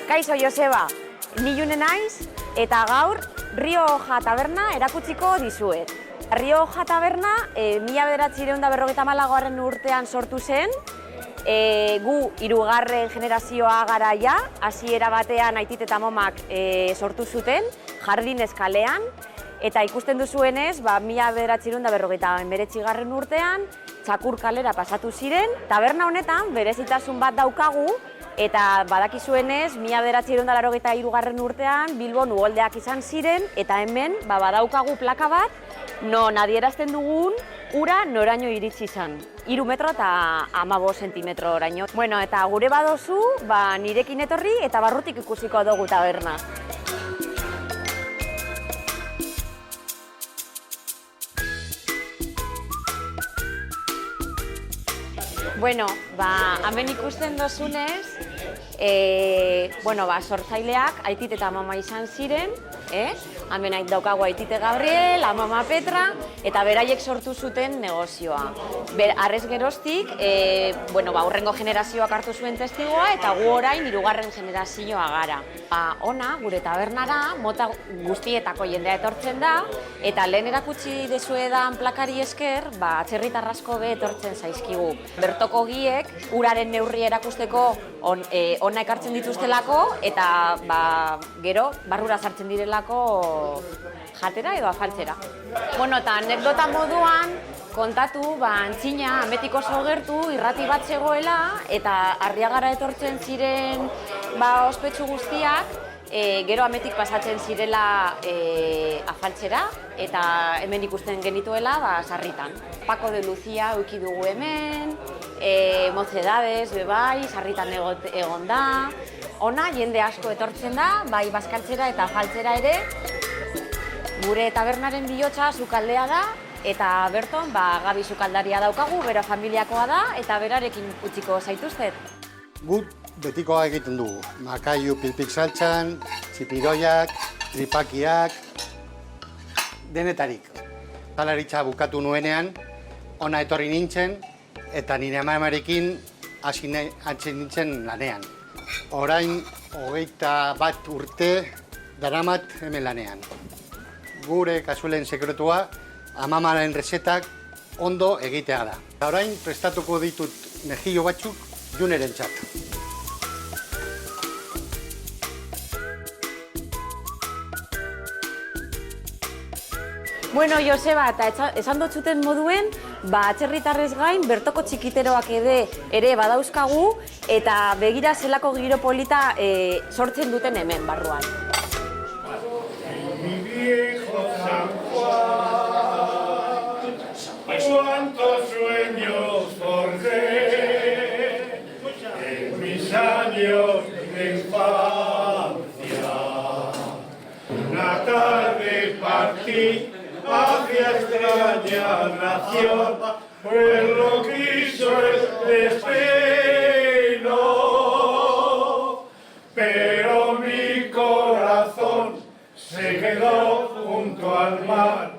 Kaixo Joseba, ni June naiz eta gaur Rioja Taberna erakutsiko dizuet. Rioja Taberna 1954 urtean sortu zen. Gu hirugarren generazioa gara ja, hasiera batean aitit eta amomak sortu zuten, Jardin Eskalean, eta ikusten duzuenez, 1959 urtean, Txakur kalera pasatu ziren. Taberna honetan berezitasun bat daukagu, eta badakizuenez, 1983 urtean Bilbon uholdeak izan ziren, eta hemen badaukagu plaka bat, non adierazten dugun ura noraino iritsi izan. 3 metro eta 15 zentimetro oraino. Bueno, eta gure badozu, nirekin etorri eta barrutik ikusiko dugu taberna. Bueno, hemen ikusten dozunez, sortzaileak aitit eta amama izan ziren, hemen daukagu aitite Gabriel, amama Petra, eta beraiek sortu zuten negozioa. Arrez geroztik, hurrengo generazioak hartu zuen testigoa, eta gu orain hirugarren generazioa gara. Ona, gure tabernara, mota guztietako jendea etortzen da, eta lehen erakutsi dezuedan plakari esker, atzerritar asko be etortzen zaizkigu. Bertoko giek, uraren neurri erakusteko ona ekartzen dituztelako, eta gero, barrura sartzen direlako jatera edo afaltzera. Eta anekdota moduan, kontatu, antzina, ametik oso gertu, irrati bat zegoela, eta Arriagara etortzen ziren ospetsu guztiak, gero ametik pasatzen zirela afaltzera, eta hemen ikusten genituela sarritan. Paco de Lucía euki dugu hemen, Mocedades, bebai, sarritan egon da. Ona, jende asko etortzen da, bai bazkaltzera eta afaltzera ere. Gure tabernaren bihotza sukaldea da, eta berton Gabi sukaldaria daukagu, bera familiakoa da, eta berarekin utziko zaituztet. Guk betikoa egiten dugu. Makaiu pilpik saltxan, txipiroiak, tripakiak, denetarik. Salaritza bukatu nuenean, ona etorri nintzen, eta nire amamarekin hasi nintzen lanean. Orain, 21 urte daramat hemen lanean. Gure kasuelen sekretua, amamaren resetak ondo egitea da. Orain, prestatuko ditut mejillo batzuk Junerentzat. Bueno, Joseba, eta esan dotzuten moduen, atzerritarrez gain, bertoko txikiteroak ere badauzkagu, eta begira zelako giro polita sortzen duten hemen barruan. Mi viejo San Juan, cuántos sueños forjé, en mis años de infancia, una tarde partí hacia extraña nación, pues lo quiso el destino, pero mi corazón se quedó junto al mar.